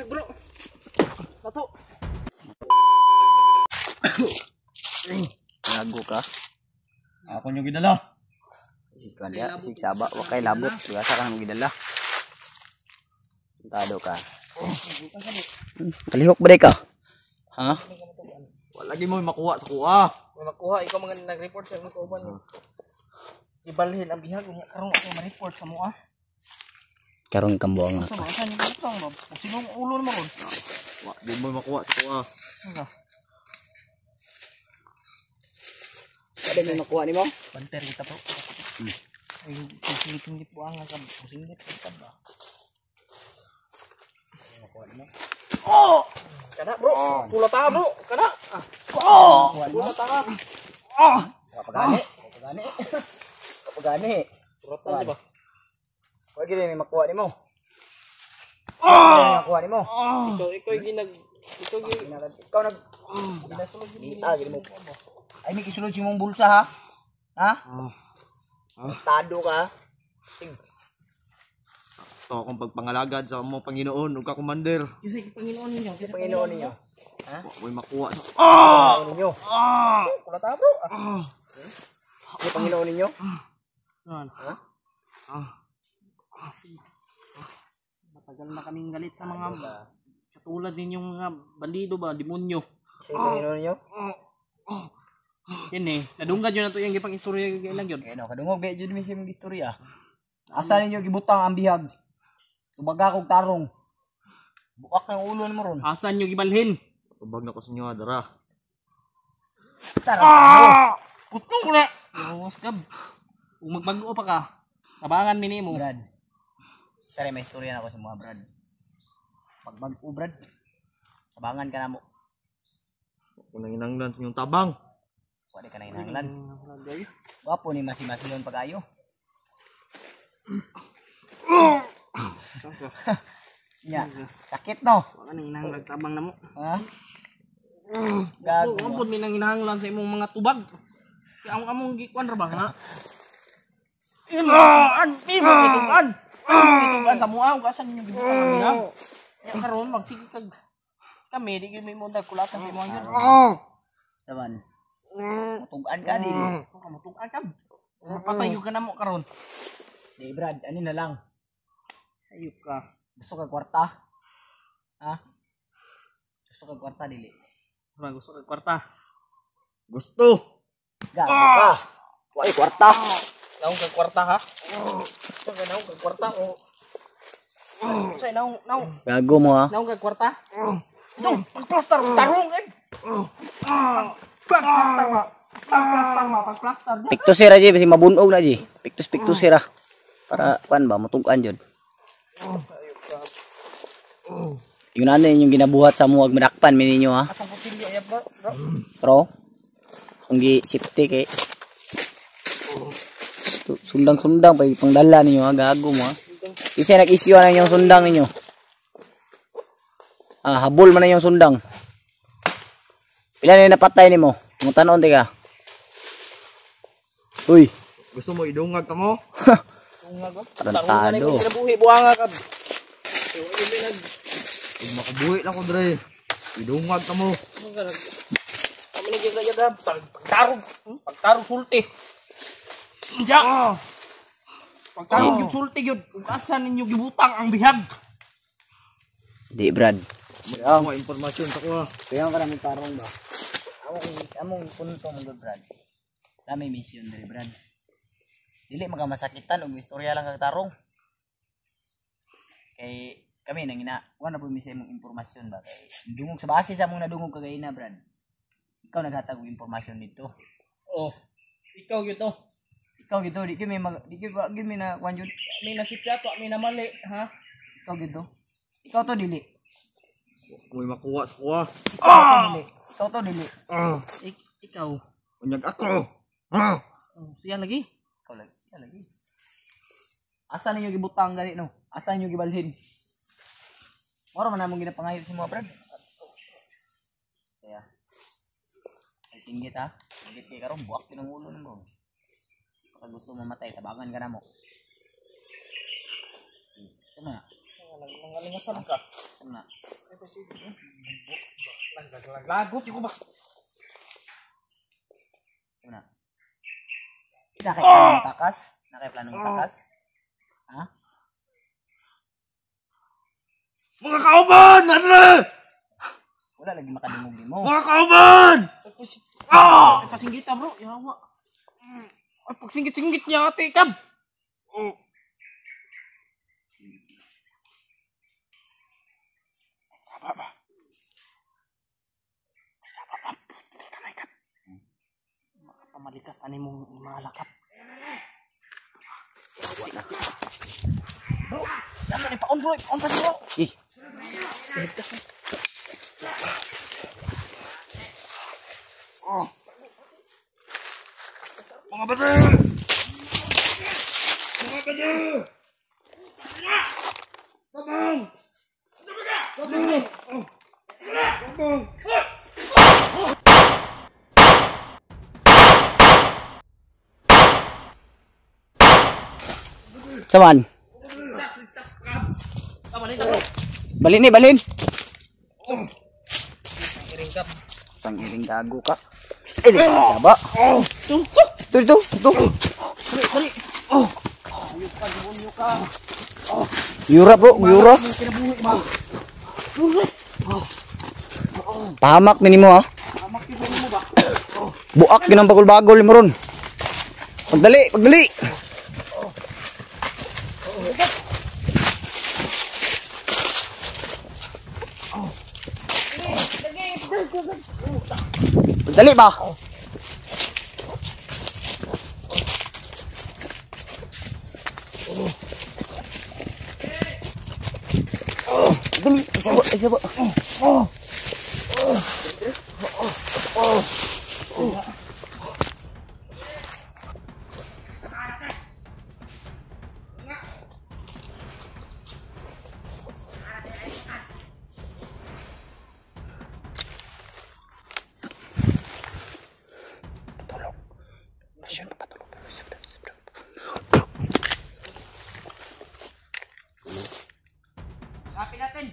bihag bro. Tato. Lago ka. Ako nyo gidala. Ikaw dia sigsaba wa kay labot. Biasa ka nang gidala. Tado ka. Kalihok ba ka? Ha? Wala lagi mo makuha sa kuha. May makuha ikaw mga nag-report sa mga kauban. Ibalhin ang bihag unya karon ako ma-report sa mo ah. Karon kambuang Sa mga sanyo butang ba? Sinong ulo naman ron? Wa di mo makuha sa kuha. Ada may makuha nimo? Banter kita bro. Ay singit po ang ka. Singit kita ba? Makuha nimo. Oh! Kada bro, pula ta bro. Kada. Oh! Pula ta. Oh! Kapagani. Kapagani. Pula ta di ba? Wa gid may makuha nimo. May makuha nimo. Ikaw Ikaw nag gid mo. Ay may kisulod si mong bulsa ha. Ha? Tado ka. Ito akong pagpangalagad sa mga Panginoon ug ka commander. Kasi Panginoon ninyo. Ha? Way makuha sa Panginoon ninyo. Pula ta bro. Ano Panginoon ninyo? Ha? Matagal na kaming galit sa mga katulad ninyong mga bandido ba, demonyo. Kasi Panginoon ninyo? Yan nadunggan yun na ito yung gipang istorya lang yun. Kaya no, kadungog ba yun mismo yung istorya. Asa ninyo gibutang ang bihag? Tubaga kong tarong. Buak ng ulo mo ron. Asan nyo gibalhin? Tubag na ko sa inyo adara. Tarong. Putong ko na! Yawas ka. Kung magbago pa ka, tabangan minimo. Brad. Sari may istorya na ako sa mga Brad. Pagbago Brad. Tabangan ka na mo. Kung nanginanglan sa inyong tabang. Wala ka na inanglan. Wapo ni masi-masi yun pag-ayo. Ya, sakit no? Wala nang inahanglan tabang na mo. Ha? Gago. Kung ampun minang inahanglan sa imong mga tubag. Kaya ang among gikuan ra ba nga? Itugan sa mua ug asan ninyo gibutan ang bihag? Ya karon magsige kag kami di gyud may muna kulatan sa imong yun. Taman. Mutugan ka din. Kamutugan ka. Mapatayo ka na mo karon. Di Brad, ano na lang. Ayop ka. Gusto ka kwarta? Ha? Gusto ka kwarta dili? Ba gusto ka kwarta? Gusto. Gago ka. Wala kwarta. Naong ka kwarta ha? Gusto ka naong ka kwarta o say naong Gago mo ha. naong ka kwarta? Ito, pagplastar tarong eh. Pagplastar ma. Piktus sira ji basi mabunog na ji. Piktus sira. Para pan ba mutugan jud. Yung ano yung ginabuhat sa muwag madakpan mininyo ha. Atong kutilyo ayab ba? Tro. Kung gi safety kay sundang-sundang pa pangdala ninyo ha, gago mo ha. Kasi nag-issue na yung sundang ninyo. Habol man na yung sundang. Pila na napatay nimo? Mutanon di ka. Uy. Gusto mo idungag ka mo? Tarantado. Kinabuhi buanga ka. Kung makabuhi lang ko dre. Idungag ka mo. Kami ni gid pagtarong sulti. Diya. Pagtarong yung sulti yun. Kung asan ninyo gibutang ang bihag. Di Brad. Mga impormasyon sa kuha. Kaya ka namin tarong ba? Among punto mga Brad. Kami mission dari Brad. Dili magamasakitan og istorya lang kag tarong. Kay kami nang wala po misay mong impormasyon ba kay dungog sa base sa mong nadungog kagay na Brad. Ikaw naghatag og impormasyon dito. Oh. Ikaw gyud to. Ikaw gito di kami na kwan jud. May nasipya to, may namali, ha? Ikaw gito. Ikaw to dili. Kung may makuha sa kuha. Ikaw to dili. Ikaw. Unyag ako. Oh, siya lagi. Ikaw lagi. Asa ninyo gibutang gani no? Asa ninyo gibalhin? Moro man namong ginapangayo si mga Brad. Kaya. Ay singgit ha. Singgit kay karon buwak din ang ulo nimo. Kapag gusto mo matay, tabangan ka na mo. Ano nga? Nangalingasan ka. Na. Lagot yung ba? Una. Nakay planong takas? Nakay planong takas? Ha? Mga kauban! Andre! Wala lagi makadimog mo. Mga kauban! Ay, pasinggit bro. Yawa. Ay, pagsinggit-singgit niya ate, Kab. Pamalikas tani mong malakap. Bro, dapat ni paon bro, paon pa bro. Ih, Ligtas na. Mga bata! Mga bata! Tabang! Tabang! Tabang! saman. Tama ni bro. Balin ni, balin. Iring Kab. Pangiring gago ka. Eh, saba. Ito. Dali, dali. Yuka. Yura bro, yura. Kinabuhi ba? Pahamak minimo ha. Makita mo ba? Buak ginang bagol-bagol mo ron. Pagdali, pagdali. Pagdali ba? Dali, saba. Kapit natin.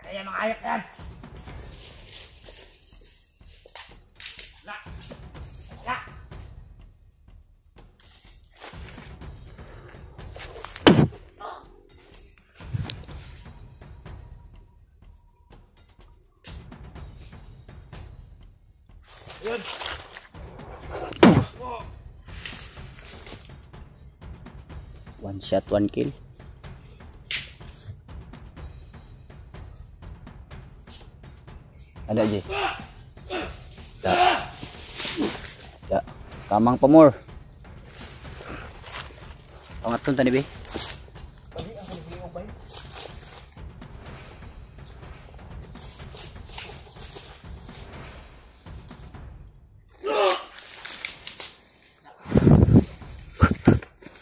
Ada yang mengayak yan. Lah. Yun. One shot, one kill. Ada aja. Ya, kamang pamor. Pangatun tadi be.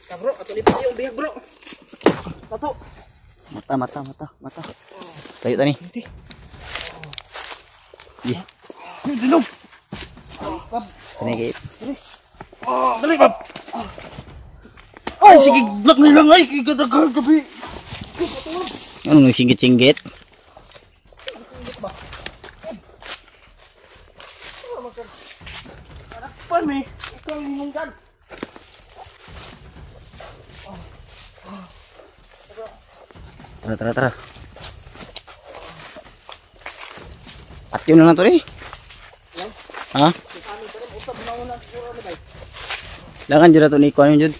Ka bro, ato lipat yung bihag bro. Tato. Mata. Tayo tani. Iya. Dinom! Kab. Tani kay. Dali ka! Ay, sige, blak nilang ay, kikadagal gabi. Ano nang singgit-singgit? Pan me. Ikaw yung hinggan. Tara. At yun na lang to eh. Ha? Langan dyan na to ni Ikuan yun dyan.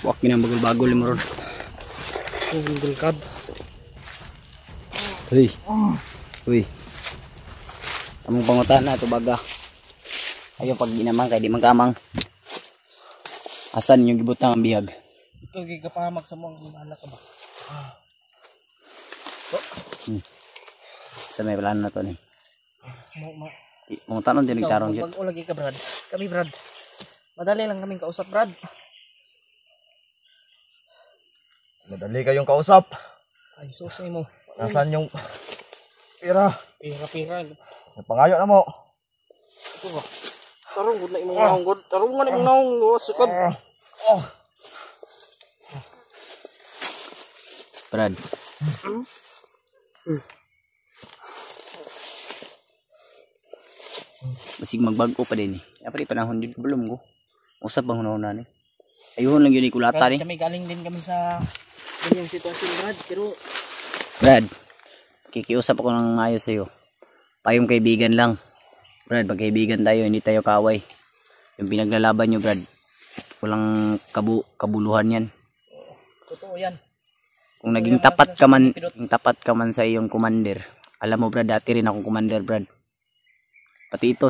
Wak ginang bagol-bagol mo ron. Google Kab. Uy. Among pangutan na ito baga. Ayaw pag ginamang kay di magkamang. Asan yung gibutang ang bihag? Ikaw gigapahamak sa mga himala ka ba? Sa may plano na to ni. Mo Mga tanon din nagtarong dyan. Pag lagi ka Brad. Kami Brad. Madali lang kaming kausap Brad. Madali kayong kausap. Ay susi mo. Nasaan yung pira? Pira. Pangayo na mo. Ito ba? Tarong gud na imong naong gud. Tarong man imong naong wasukad. Brad. Basig magbago pa din eh. Apre panahon jud belum ko. Usap bang hunahuna ni. Ayun lang yun ikulata Brad, ni. kami galing din kami sa ganyang sitwasyon Brad. Pero Brad, kikiusap ako ng ayos sa'yo. Payong kaibigan lang. Brad, magkaibigan tayo, hindi tayo kaway. Yung pinaglalaban nyo, Brad, walang kabuluhan yan. totoo yan. Kung naging tapat ka man sa iyong commander. Alam mo, Brad, dati rin akong commander, Brad. Pati ito,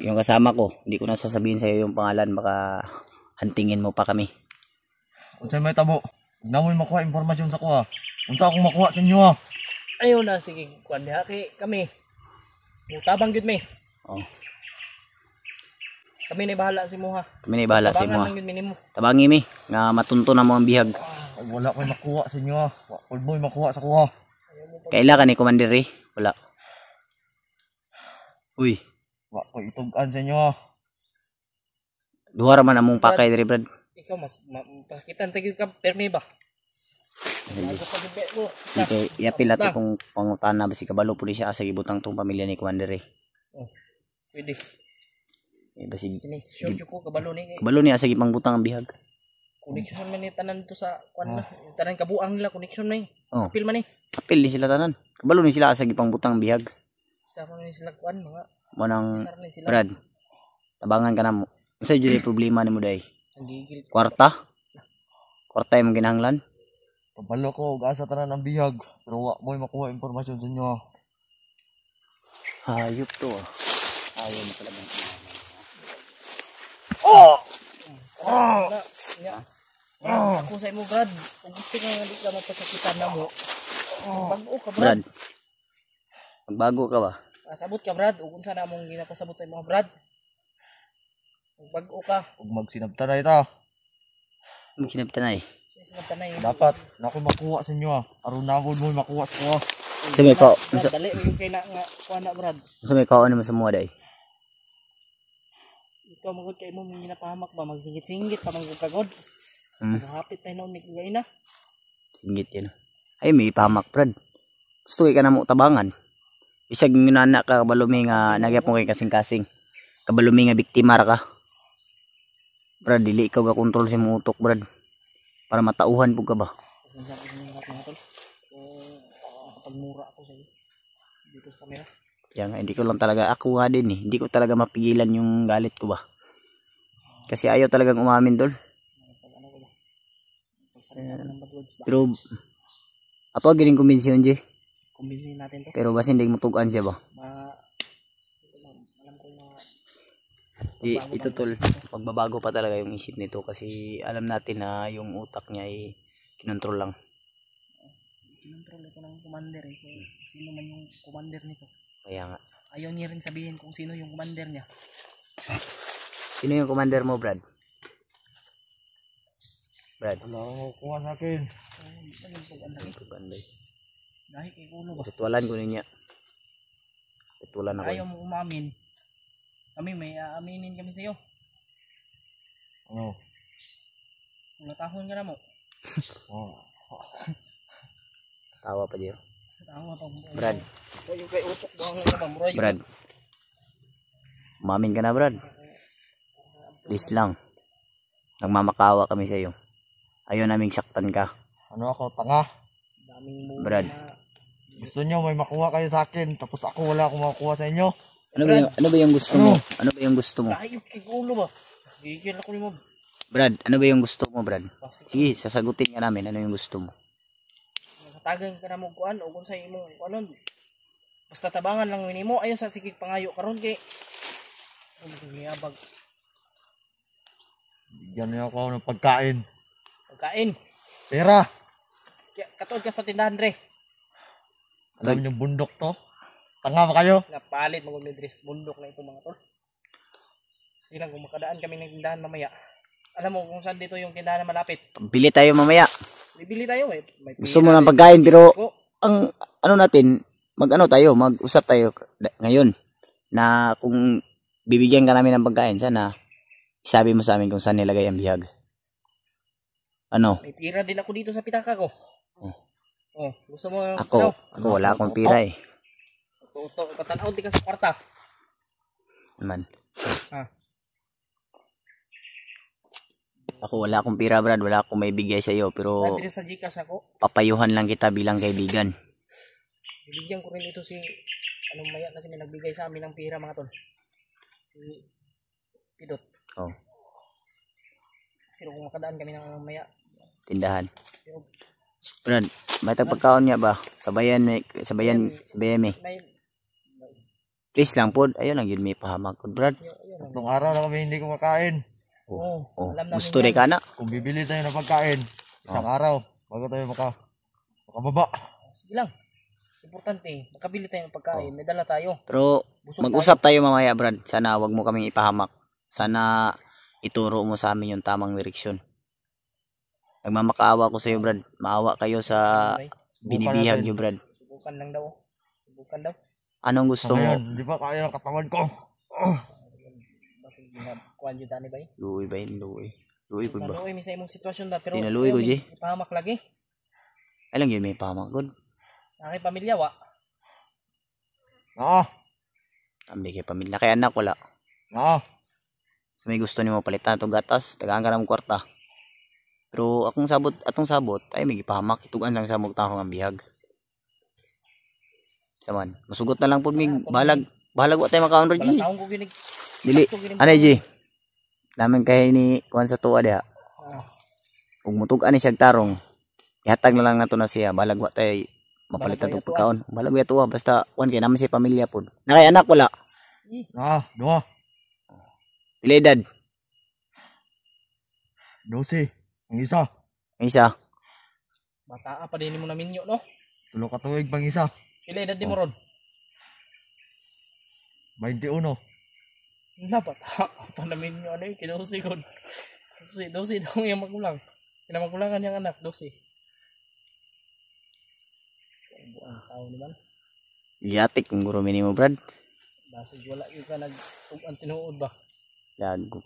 yung kasama ko, hindi ko na sasabihin sa iyo yung pangalan, baka hantingin mo pa kami. Kung saan may tabo, huwag na mo makuha informasyon sa kuha. Kung saan akong makuha sa inyo ha. Ayaw na, sige, kuhan diha kay kami. Mutabang gud mi. Oh. Kami na bahala si mo ha. Kami na ibahala sa imo. Tabangan lang yun minimo. Tabangi mi, nga matunto na mo ang bihag. Ay, wala ko makuha sa inyo ha. Huwag mo makuha sa kuha. Kaila ka ni commander eh? Wala. Uy, Wala ko itugan sa inyo ha. duha ra man among pakay diri, Brad. Ikaw mas pakitan tagid ka permi ba? Bago pa gibe mo. Kay yapil ato kung pangutana ba si kabalo pud siya sa gibutang tong pamilya ni commander eh. Oh. Pwede. Basig Ini, sure ko kabalo ni. kabalo niya sa gipang butang ang bihag. Connection man ni tanan to sa kuan na. Tanan kabuang nila connection na eh. Oh. Apil man eh. Apil ni sila tanan. Kabalo ni sila sa gipang butang ang bihag. Sama ni sila kuan mga. Manang Sar ni sila. Brad. Tabangan ka na mo. Unsa jud ay problema nimo day? Ang gigil. Kwarta? Kwarta imong ginahanglan? Pabalo ko, asa tanan ang bihag. Pero wala mo makuha informasyon sa inyo ha. Hayop to. Ayaw mo talaga. Ako sa imo Brad. Kung gusto ka nga di ka mapasakitan na mo. Bago ka Brad. Brad. Magbago ka ba? Pasabot ka Brad. Ug unsa na among ginapasabot sa imo Brad? Kung bago ka. Huwag magsinabta na ito. Ang sinabtanay. Sinabta na yun. Dapat, na ako makuha sa inyo ha. Aron na ako mo makuha sa kuha. Sa may kao. Brad, dali yung kay na nga kuha na Brad. Sa may kao naman sa mga day. Ikaw magod kay mo mong ginapahamak ba magsingit-singit pa magkagod. Hapit pa noon mikigay na. Singgit yan. Ay, may ipahamak, Brad. Gusto ka na mo tabangan. Isag nginana ka, kabalumi nga, nagyapong kay kasing-kasing. Kabalumi nga biktima ra ka. Brad, dili ikaw ka kontrol sa mong utok, Brad. Para matauhan po ka ba? Pasensya ko sa mga tol. Nakapagmura ako sa iyo. Dito sa camera. Kaya nga, hindi ko lang talaga, ako nga din eh. Hindi ko talaga mapigilan yung galit ko ba. Kasi ayaw talagang umamin, tol. Ano ko ba? Pagsalita ko ng bad words ba? Pero, ato gining kumbensyon, Jay. Kumbinsin natin to. Pero basta hindi mo tugan siya ba? Alam ko na Ito tol, pagbabago pa talaga yung isip nito kasi alam natin na yung utak niya ay kinontrol lang. kinontrol ito ng commander eh. Kung sino man yung commander nito. Kaya nga. Ayaw niya rin sabihin kung sino yung commander niya. Sino yung commander mo, Brad? Brad? Wala akong makuha sa akin. Ano yung pag-anday? Pagbanday. Dahil kay ulo ba? Ritualan ko niya. Ritualan ako. Ayaw mo umamin. Kami may aaminin kami sa iyo. Ano? Ulatahon ka na mo. Oh. Tawa pa diyo. Tawa pa mo. Brad. O yung kay utok buhang ka ba? Mura yun. Brad. Umamin ka na, Brad. Please lang. Nagmamakawa kami sa iyo. Ayaw naming saktan ka. Ano ako, tanga? Daming mo. Brad. Gusto nyo may makuha kayo sa akin, tapos ako wala akong makuha sa inyo. Ano ba yung gusto mo? Ano ba yung gusto mo? Dahil kay ulo ba? Gigil ako ni mo. Brad, ano ba yung gusto mo, Brad? Sige, sasagutin ka namin. Ano yung gusto mo? Nakatagan ka na mo kuan o kung sa imong kuanon. Basta tabangan lang nimo ayo sa sikig pangayo karon kay giyabag Bigyan niyo ako ng pagkain. pagkain. Pera. Kaya katod ka sa tindahan re. Alam yung bundok to? Tanga ba kayo? Napalit mag-umidris bundok na ito mga tol. Kasi lang kung makadaan kami ng tindahan mamaya. Alam mo kung saan dito yung tindahan na malapit. Bili tayo mamaya. Bibili tayo eh. May Gusto pira mo ng din. pagkain pero Ko. ang ano natin, mag-usap tayo ngayon na kung bibigyan ka namin ng pagkain, sana isabi mo sa amin kung saan nilagay ang bihag. Ano? May pira din ako dito sa pitaka ko. Oh, gusto mo Ako wala akong pira eh. Ito, patanaw di ka sa kwarta. Man. Ah. Ako wala akong pira, Brad. Wala akong may bigay sa iyo, pero Dito sa Gcash ako. papayuhan lang kita bilang kaibigan. Bibigyan ko rin ito si anong maya kasi may nagbigay sa amin ng pira mga tol. Si Pidot. Oh, Pero kung makadaan kami ng maya, tindahan. pero Brad, may pagkaon niya ba? Sabayan may. may Please lang po. Ayun lang yun may pahamak ko, Brad. yun. Tatlong araw na kami hindi kumakain. Oh, Oh, alam namin gusto yan. rin ka na. Kung bibili tayo ng pagkain, isang araw, bago tayo makababa. Sige lang. Importante, makabili tayo ng pagkain, may dala tayo. Pero Busog mag-usap tayo mamaya, Brad. Sana wag mo kaming ipahamak. Sana ituro mo sa amin yung tamang direksyon. Nagmamakaawa ko sa iyo, Brad. Maawa kayo sa tayo. binibihag niyo, Brad. Subukan lang daw. Subukan daw. Anong gusto mo? Ngayon, di ba kaya ang katawan ko? Kasi ginakuan yun dani ba eh. Luoy ba yun? Luoy po ba? Naluoy mi sa imong sitwasyon ba pero Tinaluoy ko, ayaw, Jay. ipahamak lagi. Ay lang yun may pahamak, God. Aking pamilya wa. Oo, Ambi kay pamilya. Kay anak wala. oo. So may gusto nimo palitan itong gatas. Tagaan ka ng kwarta. Pero atong sabot, ay may ipahamak. Itugan lang sa mugtahong ang bihag. Saman, masugot na lang po mig balag wa tayo makaon ro, G. Balasahon ko ginig. Dili. Ano, G? Namin kay ni kuan sa tuwa diha. Ah, Ug mutug-an ni siya tarong. Ihatag na lang nato na siya balag wa tay mapalitan Balag tong wa pagkaon. Balag wa tuwa basta kuan kay naman siya pamilya pod. Nakay anak wala. Ah, dua. Pila edad? 12. Ang isa. Ang isa. bata pa din mo na minyo no. Tulo ka tuig pang isa. Pila edad di mo ron? 21. Na bata pa na minyo ano eh kinusi ko. Dosi daw yung magulang. Kinamagulangan yung anak dosi. Ang buang tao naman. Yatik kung guro minimo, Brad. Basig wala yung ka nag-tugan tinuod ba? Gago.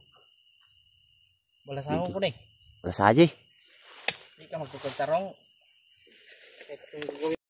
Balasahon ko na eh. Wala sa G. Hindi ka magkukagtarong.